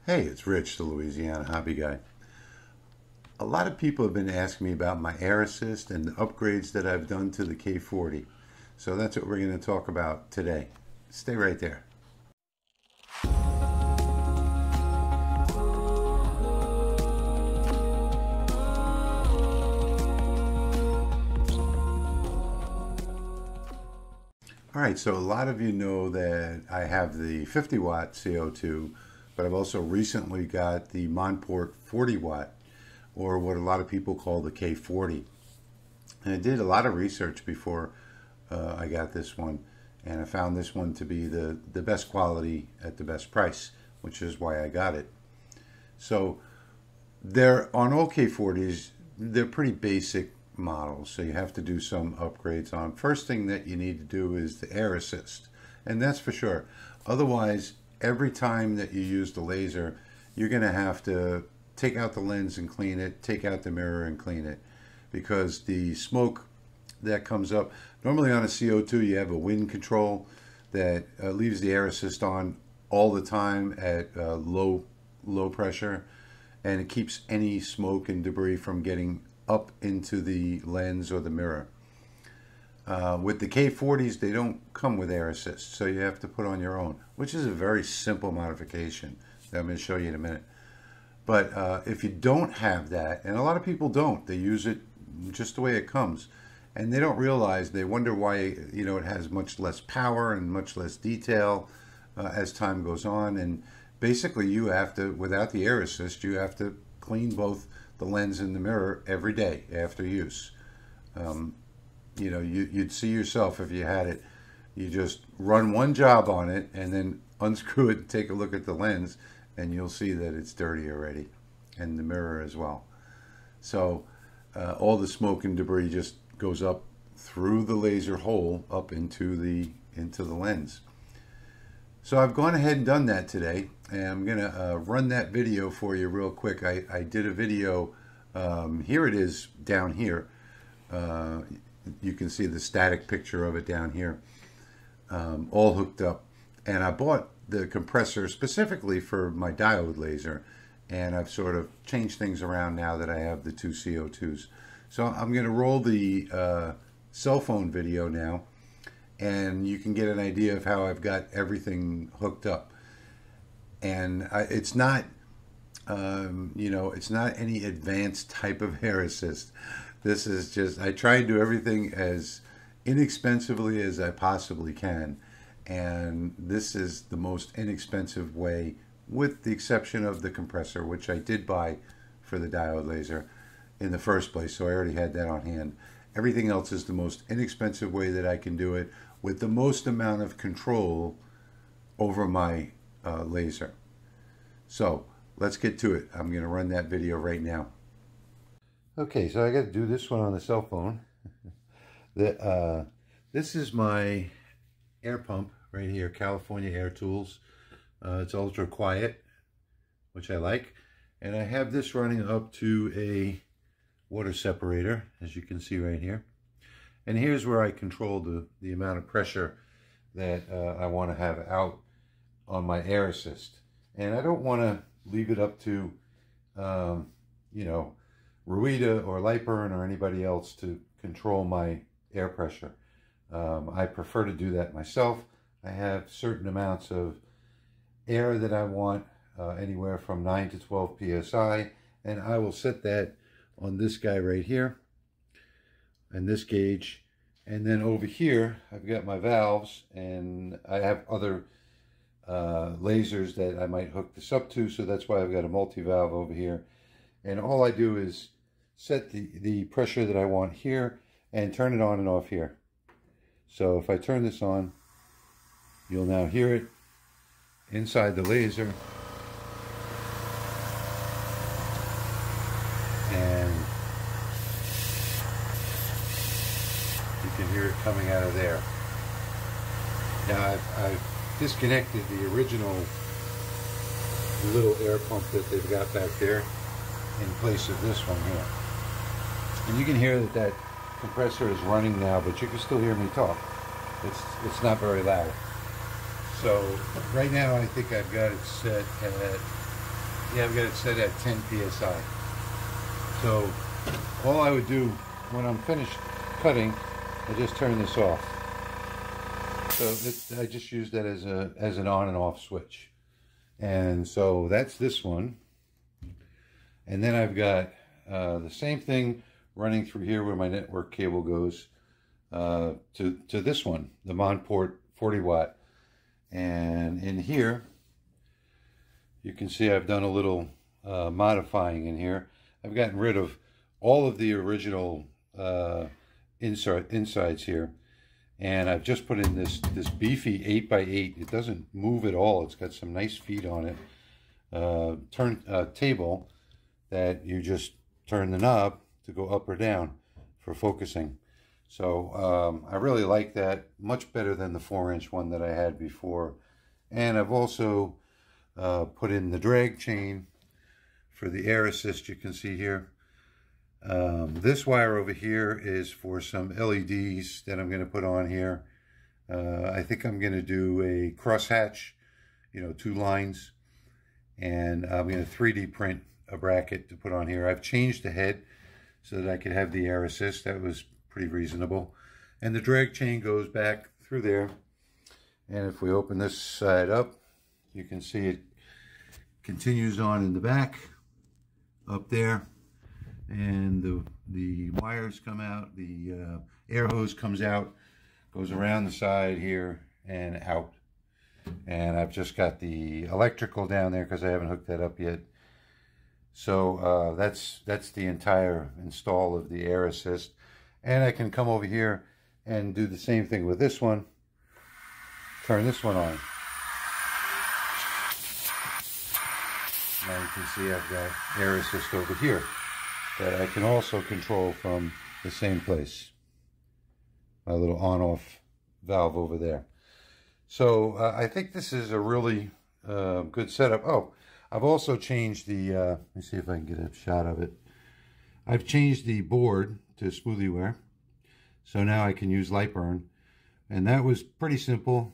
Hey, it's Rich, the Louisiana hobby guy. A lot of people have been asking me about my air assist and the upgrades that I've done to the K40. So that's what we're going to talk about today. Stay right there. All right, so a lot of you know that I have the 50 watt CO2, but I've also recently got the Monport 40 watt, or what a lot of people call the K40. And I did a lot of research before I got this one, and I found this one to be the best quality at the best price, which is why I got it. So they're on all K40s, they're pretty basic models, so you have to do some upgrades on. First thing that you need to do is the air assist, and that's for sure. Otherwise, every time that you use the laser, you're going to have to take out the lens and clean it, take out the mirror and clean it, because the smoke that comes up, normally on a CO2 you have a wind control that leaves the air assist on all the time at low pressure, and it keeps any smoke and debris from getting up into the lens or the mirror. With the K40s, they don't come with air assist, so you have to put on your own, which is a very simple modification that I'm going to show you in a minute. But if you don't have that, and a lot of people don't, they use it just the way it comes, and they don't realize, they wonder why, it has much less power and much less detail as time goes on. And basically you have to, without the air assist, you have to clean both the lens and the mirror every day after use. You'd see yourself if you had it. You just run one job on it and then unscrew it and take a look at the lens, and you'll see that it's dirty already, and the mirror as well. So all the smoke and debris just goes up through the laser hole up into the lens. So I've gone ahead and done that today, and I'm gonna run that video for you real quick. I did a video, here it is down here. You can see the static picture of it down here, all hooked up. And I bought the compressor specifically for my diode laser, and I've sort of changed things around now that I have the two CO2s. So I'm gonna roll the cell phone video now, and you can get an idea of how I've got everything hooked up. And it's not, it's not any advanced type of air assist. This is just, I try and do everything as inexpensively as I possibly can. And this is the most inexpensive way, with the exception of the compressor, which I did buy for the diode laser in the first place. So I already had that on hand. Everything else is the most inexpensive way that I can do it, with the most amount of control over my laser. So let's get to it. I'm going to run that video right now. Okay, so I got to do this one on the cell phone. This is my air pump right here, California Air Tools. It's ultra quiet, which I like. And I have this running up to a water separator, as you can see right here. And here's where I control the amount of pressure that I want to have out on my air assist. And I don't want to leave it up to, Ruida or Lightburn or anybody else to control my air pressure. I prefer to do that myself. I have certain amounts of air that I want, anywhere from 9 to 12 psi, and I will set that on this guy right here, and this gauge. And then over here I've got my valves, and I have other lasers that I might hook this up to, so that's why I've got a multi-valve over here. And all I do is set the pressure that I want here and turn it on and off here. So if I turn this on, you'll now hear it inside the laser, and you can hear it coming out of there. Now I've disconnected the original little air pump that they've got back there in place of this one here. And you can hear that compressor is running now, but you can still hear me talk. It's not very loud. So right now I think I've got it set at Yeah, I've got it set at 10 psi. So all I would do when I'm finished cutting, I just turn this off. So I just use that as an on and off switch. And so that's this one. And then I've got the same thing running through here where my network cable goes to this one, the Monport 40 watt. And in here, you can see I've done a little modifying in here. I've gotten rid of all of the original insides here. And I've just put in this beefy 8x8. It doesn't move at all. It's got some nice feet on it. Table that you just turn the knob to go up or down for focusing. So I really like that. Much better than the 4-inch one that I had before. And I've also put in the drag chain for the air assist. You can see here. This wire over here is for some LEDs that I'm going to put on here. I think I'm going to do a crosshatch, 2 lines, and I'm going to 3D print a bracket to put on here. I've changed the head so that I could have the air assist. That was pretty reasonable. And the drag chain goes back through there. And if we open this side up, you can see it continues on in the back up there. And the wires come out, the air hose comes out, goes around the side here and out. And I've just got the electrical down there because I haven't hooked that up yet. So that's the entire install of the air assist. And I can come over here and do the same thing with this one. Turn this one on. Now you can see I've got air assist over here that I can also control from the same place. My little on-off valve over there. So I think this is a really good setup. Oh, I've also changed the, let me see if I can get a shot of it. I've changed the board to smoothie-ware. So now I can use light burn. And that was pretty simple.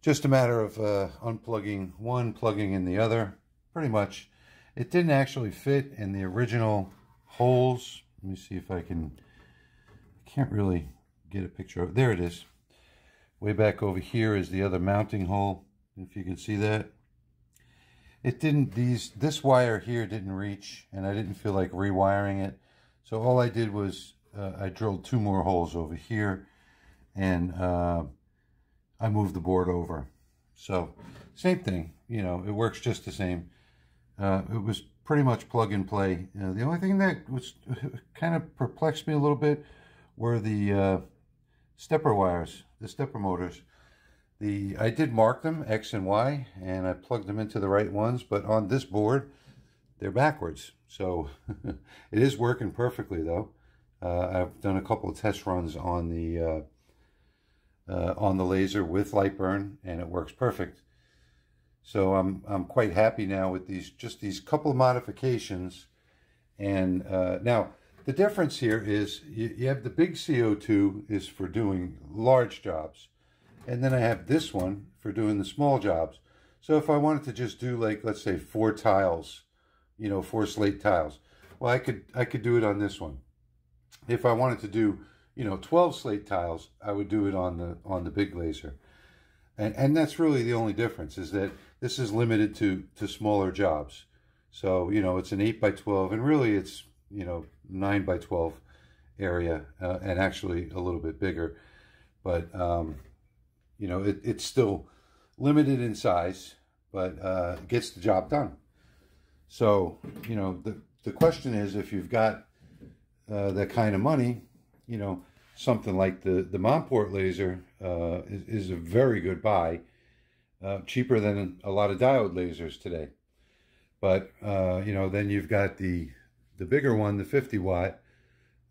Just a matter of unplugging one, plugging in the other, pretty much. It didn't actually fit in the original holes. Let me see if I can't really get a picture of it. There it is. Way back over here is the other mounting hole, if you can see that. It didn't, this wire here didn't reach, and I didn't feel like rewiring it. So all I did was I drilled 2 more holes over here, and I moved the board over. So same thing, it works just the same. It was pretty much plug and play. The only thing that was kind of perplexed me a little bit were the stepper wires, the stepper motors. I did mark them X and Y, and I plugged them into the right ones, but on this board they're backwards. So it is working perfectly though. I've done a couple of test runs on the laser with light burn, and it works perfect. So I'm quite happy now with these couple of modifications. And now the difference here is you have the big CO2 is for doing large jobs, and then I have this one for doing the small jobs. So if I wanted to just do, like, let's say 4 tiles, 4 slate tiles, well, I could do it on this one. If I wanted to do 12 slate tiles, I would do it on the big laser. And that's really the only difference, is that this is limited to smaller jobs. So, it's an 8x12, and really it's, 9x12 area, and actually a little bit bigger. But, it's still limited in size, but it gets the job done. So, the question is, if you've got that kind of money, something like the Monport laser is a very good buy, cheaper than a lot of diode lasers today. But then you've got the bigger one, the 50 watt,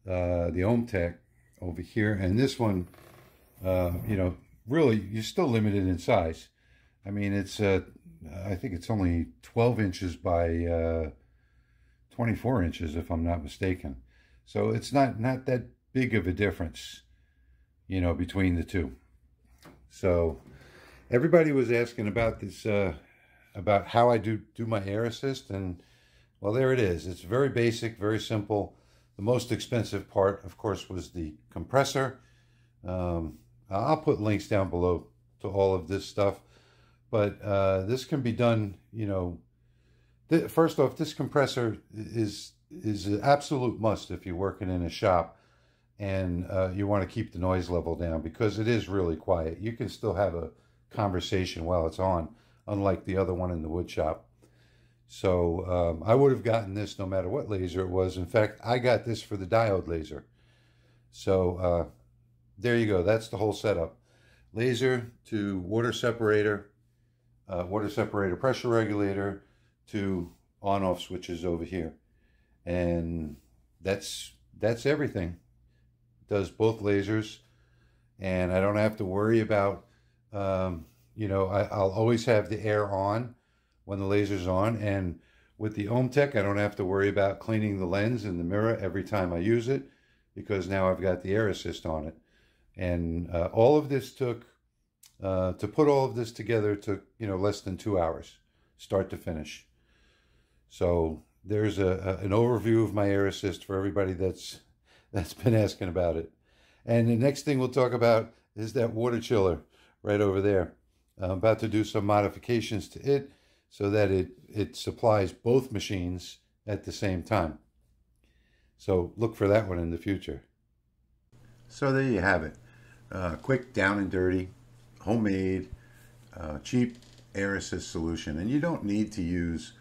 the Ohm Tech over here, and this one, really you're still limited in size. I mean, it's I think it's only 12 inches by 24 inches, if I'm not mistaken. So it's not that big of a difference, between the two. So everybody was asking about this about how I do my air assist, and well, there it is. It's very basic, very simple. The most expensive part, of course, was the compressor. I'll put links down below to all of this stuff, but this can be done, you know. First off, this compressor is an absolute must if you're working in a shop and you want to keep the noise level down, because it is really quiet. You can still have a conversation while it's on, unlike the other one in the wood shop. So I would have gotten this no matter what laser it was. In fact, I got this for the diode laser. So there you go. That's the whole setup. Laser to water separator pressure regulator to on-off switches over here. And that's everything. It does both lasers. And I don't have to worry about, you know, I'll always have the air on when the laser's on, and with the OhmTech, I don't have to worry about cleaning the lens and the mirror every time I use it, because now I've got the air assist on it. And all of this took, to put all of this together took, you know, less than 2 hours, start to finish. So there's an overview of my air assist for everybody that's been asking about it. And the next thing we'll talk about is that water chiller right over there. I'm about to do some modifications to it so that it supplies both machines at the same time. So look for that one in the future. So there you have it. Quick, down and dirty, homemade, cheap air assist solution. And you don't need to use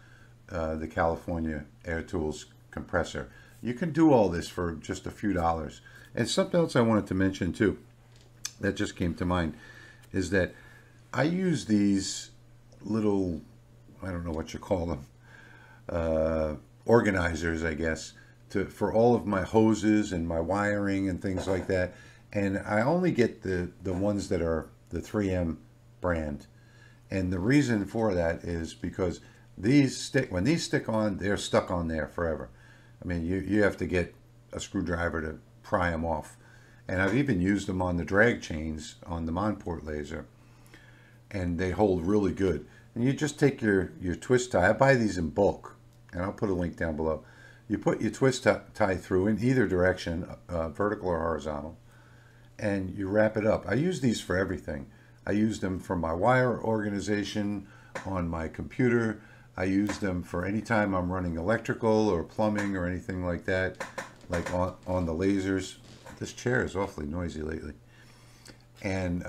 the California Air Tools compressor. You can do all this for just a few dollars. And something else I wanted to mention too, that just came to mind, is that I use these little, I don't know what you call them, organizers, I guess, for all of my hoses and my wiring and things like that. And I only get the ones that are the 3M brand. And the reason for that is because when these stick on, they're stuck on there forever. I mean, you have to get a screwdriver to pry them off. And I've even used them on the drag chains on the Monport laser, and they hold really good. And you just take your twist tie. I buy these in bulk, and I'll put a link down below. You put your twist tie through in either direction, vertical or horizontal, and you wrap it up. I use these for everything. I use them for my wire organization on my computer. I use them for any time I'm running electrical or plumbing or anything like that, like on the lasers. This chair is awfully noisy lately. And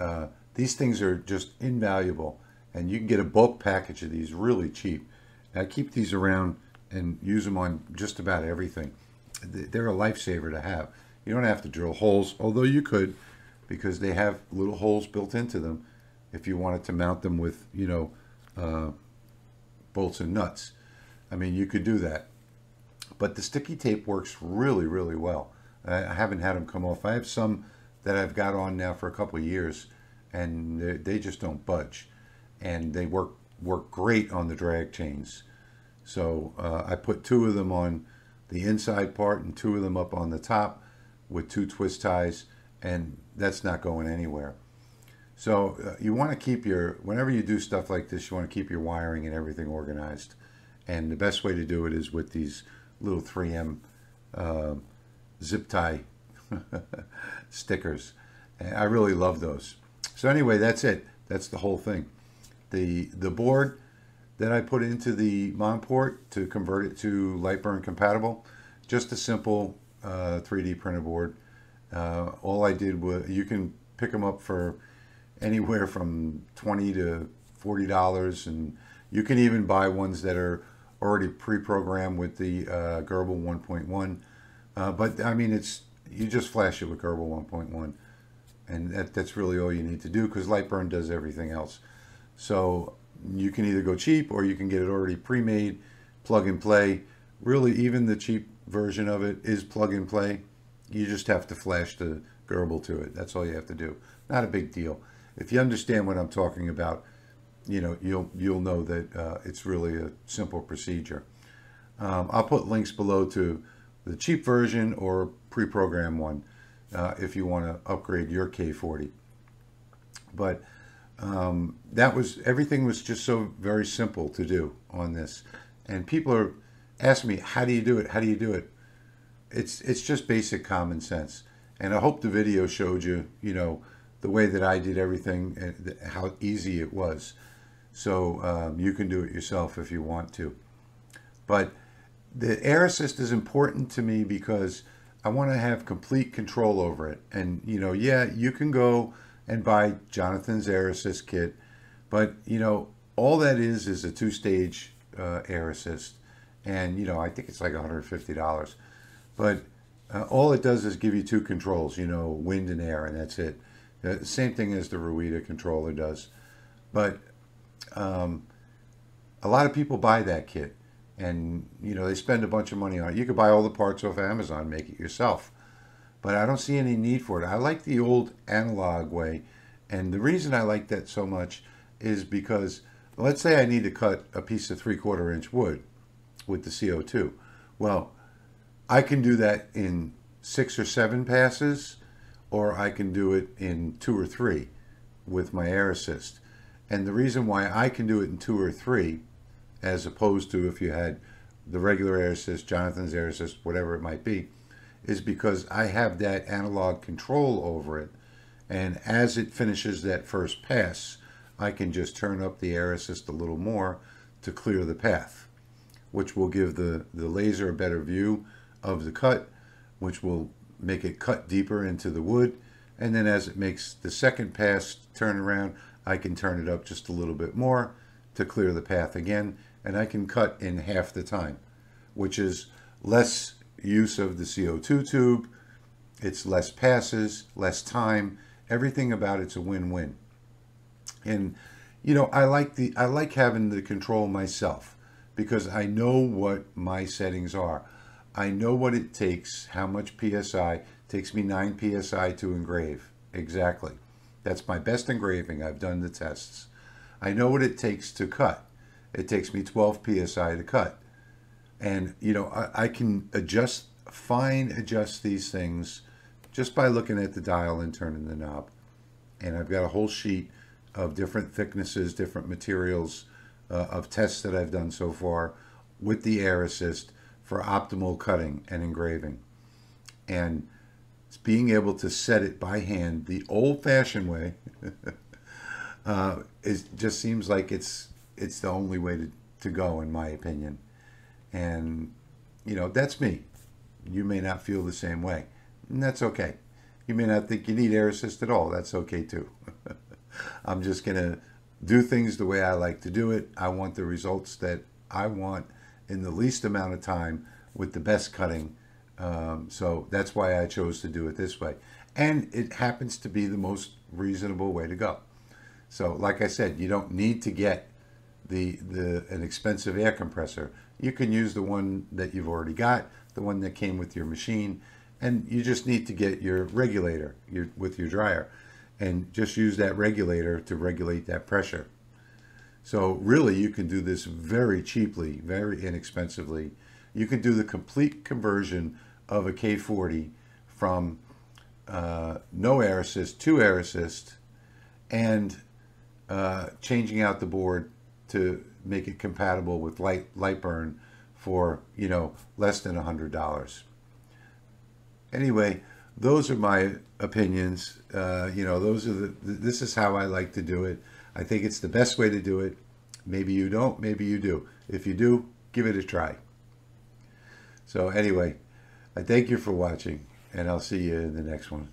these things are just invaluable. And you can get a bulk package of these really cheap. And I keep these around and use them on just about everything. They're a lifesaver to have. You don't have to drill holes, although you could, because they have little holes built into them if you wanted to mount them with, you know, bolts and nuts. I mean, you could do that. But the sticky tape works really, really well. I haven't had them come off. I have some that I've got on now for a couple of years, and they just don't budge. And they work great on the drag chains. So I put 2 of them on the inside part and 2 of them up on the top with 2 twist ties, and that's not going anywhere. So you want to keep whenever you do stuff like this, you want to keep your wiring and everything organized. And the best way to do it is with these little 3M zip tie stickers. And I really love those. So anyway, that's it. That's the whole thing. The board that I put into the Monport to convert it to Lightburn compatible, just a simple 3D printer board. All I did was, you can pick them up for anywhere from $20 to $40, and you can even buy ones that are already pre-programmed with the Gerbil 1.1. But I mean, you just flash it with Gerbil 1.1, and that's really all you need to do, because Lightburn does everything else. So you can either go cheap, or you can get it already pre-made, plug and play. Really, even the cheap version of it is plug and play. You just have to flash the Gerbil to it. That's all you have to do. Not a big deal. If you understand what I'm talking about, you know, you'll know that it's really a simple procedure. I'll put links below to the cheap version or pre-programmed one if you want to upgrade your K40. But Everything was just so very simple to do on this. And people are asking me, how do you do it? How do you do it? It's just basic common sense. And I hope the video showed you, the way that I did everything and how easy it was. So you can do it yourself if you want to. But the air assist is important to me because I want to have complete control over it. And, yeah, you can go and buy Jonathan's air assist kit, but, all that is a two-stage air assist. And, I think it's like $150. But all it does is give you two controls, wind and air, and that's it. Same thing as the Ruida controller does. But a lot of people buy that kit. And, they spend a bunch of money on it. You could buy all the parts off Amazon, make it yourself. But I don't see any need for it. I like the old analog way. And the reason I like that so much is because, let's say I need to cut a piece of 3/4 inch wood with the CO2. Well, I can do that in 6 or 7 passes, or I can do it in 2 or 3 with my air assist. And the reason why I can do it in 2 or 3, as opposed to if you had the regular air assist, Jonathan's air assist, whatever it might be, is because I have that analog control over it. And as it finishes that first pass, I can just turn up the air assist a little more to clear the path, which will give the laser a better view of the cut, which will make it cut deeper into the wood. And then as it makes the second pass turn around, I can turn it up just a little bit more to clear the path again. And I can cut in half the time, which is less use of the CO2 tube. It's less passes, less time. Everything about it's a win-win. And I like having the control myself because I know what my settings are. I know what it takes, how much PSI. It takes me 9 PSI to engrave. Exactly. That's my best engraving. I've done the tests. I know what it takes to cut. It takes me 12 PSI to cut. And, I can fine adjust these things just by looking at the dial and turning the knob. And I've got a whole sheet of different thicknesses, different materials of tests that I've done so far with the air assist for optimal cutting and engraving. And being able to set it by hand the old-fashioned way just seems like it's the only way to go, in my opinion. And, that's me. You may not feel the same way. And that's okay. You may not think you need air assist at all. That's okay, too. I'm just going to do things the way I like to do it. I want the results that I want in the least amount of time with the best cutting. So that's why I chose to do it this way. And it happens to be the most reasonable way to go. So like I said, you don't need to get an expensive air compressor. You can use the one that you've already got, the one that came with your machine, and you just need to get your regulator with your dryer and just use that regulator to regulate that pressure. So really you can do this very cheaply, very inexpensively. You can do the complete conversion of a K40 from no air assist to air assist and changing out the board to make it compatible with light burn for, less than $100. Anyway, those are my opinions. This is how I like to do it. I think it's the best way to do it. Maybe you don't, maybe you do. If you do, give it a try. So anyway, I thank you for watching, and I'll see you in the next one.